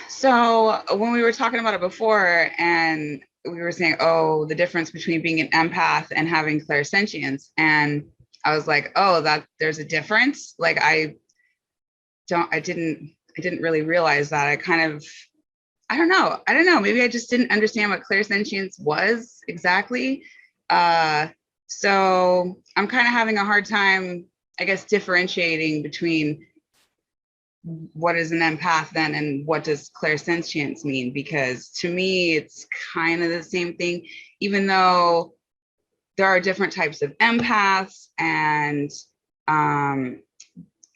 So when we were talking about it before, and we were saying, oh, the difference between being an empath and having clairsentience, and I was like, oh, that there's a difference. Like I didn't really realize that. I don't know. Maybe I just didn't understand what clairsentience was exactly. Uh, so I'm kind of having a hard time, I guess, differentiating between what is an empath then and what does clairsentience mean, because to me it's kind of the same thing, even though there are different types of empaths, um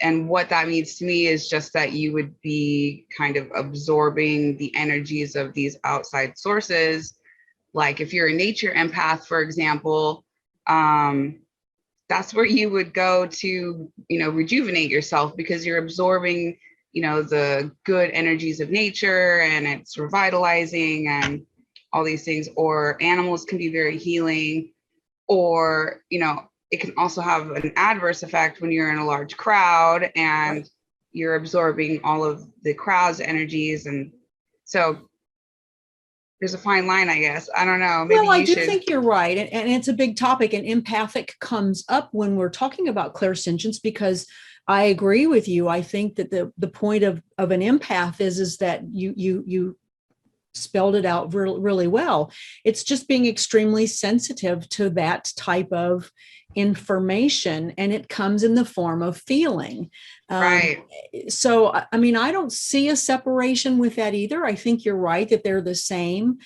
and what that means to me is just that you would be kind of absorbing the energies of these outside sources. Like if you're a nature empath, for example, um that's where you would go to, rejuvenate yourself, because you're absorbing, the good energies of nature, and it's revitalizing and all these things. Or animals can be very healing, or, it can also have an adverse effect when you're in a large crowd Right. and you're absorbing all of the crowd's energies. And so there's a fine line, I guess. I don't know. Maybe Well, I you do should. think you're right. And it's a big topic, and empathic comes up when we're talking about clairsentience because I agree with you. I think that the point of an empath is that you spelled it out really well. It's just being extremely sensitive to that type of information, and it comes in the form of feeling. Um, Right. so, I mean, I don't see a separation with that either. I think you're right that they're the same.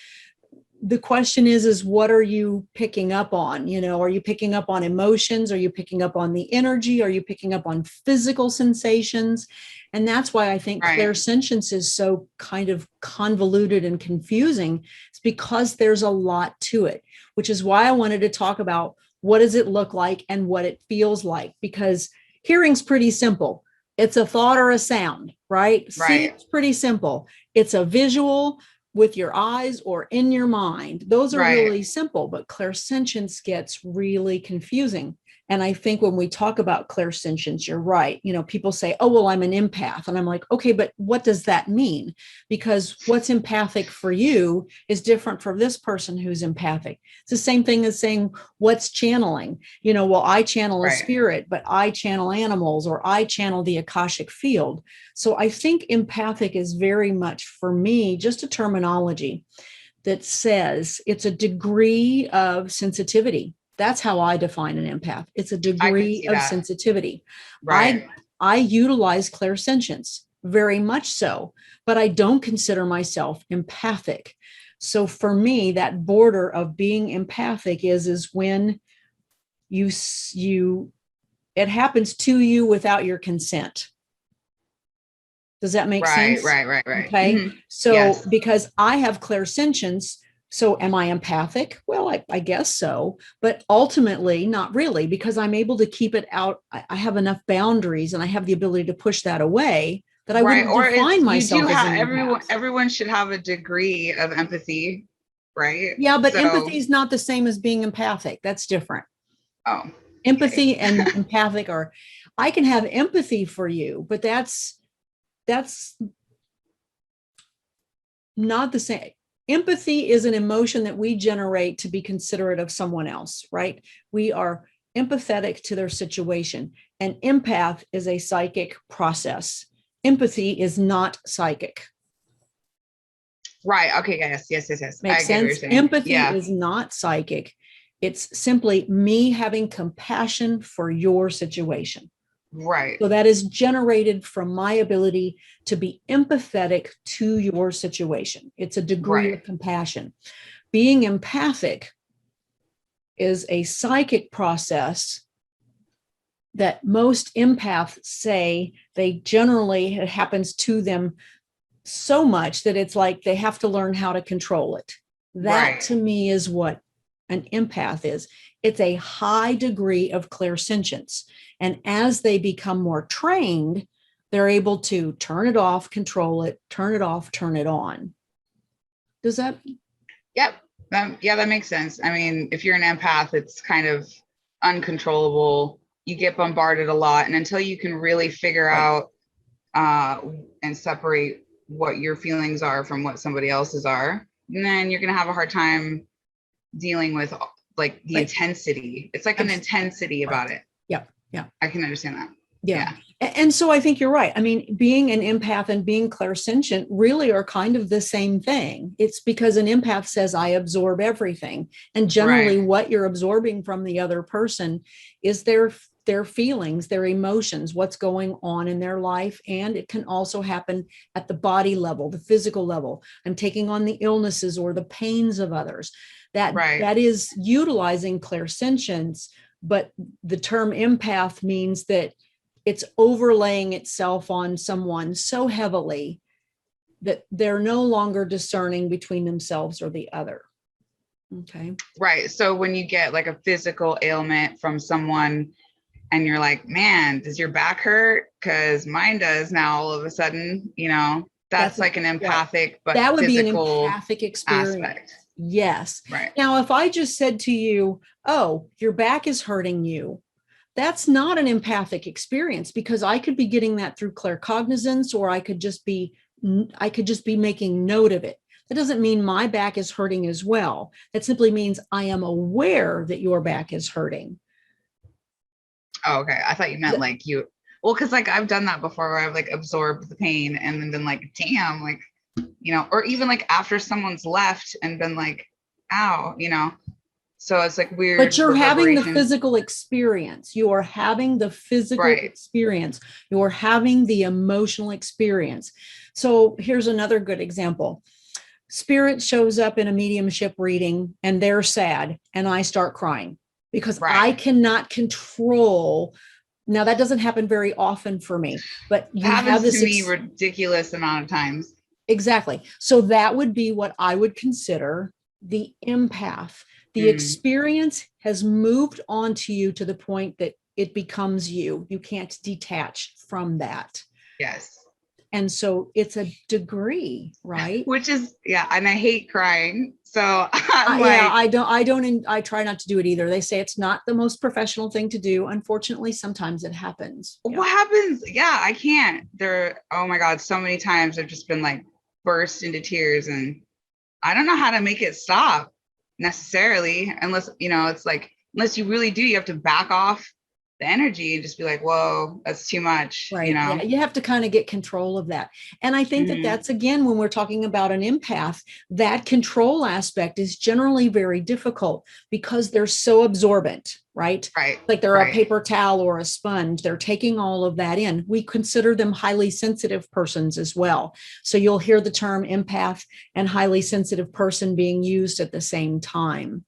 The question is what are you picking up on? Are you picking up on emotions? Are you picking up on the energy? Are you picking up on physical sensations? And that's why I think Right. clairsentience is so kind of convoluted and confusing. It's because there's a lot to it, which is why I wanted to talk about what does it look like and what it feels like, because hearing's pretty simple. It's a thought or a sound, right? Right. Seeing's pretty simple. It's a visual with your eyes or in your mind. Those are Right. really simple, but clairsentience gets really confusing. And I think when we talk about clairsentience, you're right. People say, oh, well, I'm an empath. And I'm like, okay, but what does that mean? Because what's empathic for you is different from this person who's empathic. It's the same thing as saying, what's channeling? Well, I channel a Right. spirit, but I channel animals, or I channel the Akashic field. So I think empathic is very much for me just a terminology that says it's a degree of sensitivity. That's how I define an empath. It's a I could degree see of that. sensitivity. Right. I utilize clairsentience very much so, but I don't consider myself empathic. So for me, that border of being empathic is when you you it happens to you without your consent. Does that make Right. sense? Right. Right. Right. Okay. Mm-hmm. So, Yes. because I have clairsentience, so am I empathic? Well, I guess so, but ultimately, not really, because I'm able to keep it out. I have enough boundaries and I have the ability to push that away that I Right. wouldn't Or define it's you do myself as have an everyone. empath. Everyone should have a degree of empathy, right? Yeah, but So, empathy is not the same as being empathic. That's different. oh, okay. Empathy and empathic are, I can have empathy for you, but that's not the same. Empathy is an emotion that we generate to be considerate of someone else, right? We are empathetic to their situation. An empath is a psychic process. Empathy is not psychic. Right. Okay. Yes. Yes. Yes. Yes. I Makes get what you're sense? saying. Empathy Yeah. is not psychic. It's simply me having compassion for your situation. Right. So that is generated from my ability to be empathetic to your situation. It's a degree Right. of compassion. Being empathic is a psychic process that most empaths say they generally, it happens to them so much that it's like they have to learn how to control it. That Right. to me is what an empath is. It's a high degree of clairsentience. And as they become more trained, they're able to turn it off, control it, turn it off, turn it on. Does that? Yep. Yeah, that makes sense. I mean, if you're an empath, it's kind of uncontrollable. You get bombarded a lot, and until you can really figure Right. out uh, and separate what your feelings are from what somebody else's are, and then you're going to have a hard time dealing with like the Right. intensity. It's like an intensity about it. Yeah. Yeah. I can understand that. Yeah. And so I think you're right. I mean, being an empath and being clairsentient really are kind of the same thing. It's because an empath says, I absorb everything. And generally, Right. what you're absorbing from the other person is their feelings, their emotions, what's going on in their life. And it can also happen at the body level, the physical level. I'm taking on the illnesses or the pains of others. That is utilizing clairsentience. But the term empath means that it's overlaying itself on someone so heavily that they're no longer discerning between themselves or the other. Okay. Right. So when you get like a physical ailment from someone and you're like, man, does your back hurt? Because mine does now all of a sudden, that's like an empathic, but that would be an physical empathic experience. Aspect. Yes. Right. Now, if I just said to you, oh, your back is hurting you, that's not an empathic experience, because I could be getting that through claircognizance, or I could just be making note of it. That doesn't mean my back is hurting as well. That simply means I am aware that your back is hurting. Oh, okay. I thought you meant like you, well, because like I've done that before where I've like absorbed the pain and then been like, damn, like, or even like after someone's left and been like, ow, So it's like weird. But you're having the physical experience. You are having the physical experience. You're having the emotional experience. So here's another good example. Spirit shows up in a mediumship reading and they're sad, and I start crying because I cannot control. Now, that doesn't happen very often for me, but you have this to me ridiculous amount of times. Exactly. So that would be what I would consider the empath. The experience has moved on to you to the point that it becomes you. You can't detach from that. Yes. And so it's a degree, right? Which is, and I hate crying. So I try not to do it either. They say it's not the most professional thing to do. Unfortunately, sometimes it happens. What happens? Yeah, I can't. Oh my God, so many times I've just been like burst into tears, and I don't know how to make it stop necessarily, unless, it's like, unless you really do, you have to back off the energy and just be like, whoa, that's too much. Right. Yeah, you have to kind of get control of that. And I think that that's, again, when we're talking about an empath, that control aspect is generally very difficult because they're so absorbent, right? Right. Like they're a paper towel or a sponge. They're taking all of that in. We consider them highly sensitive persons as well. So you'll hear the term empath and highly sensitive person being used at the same time.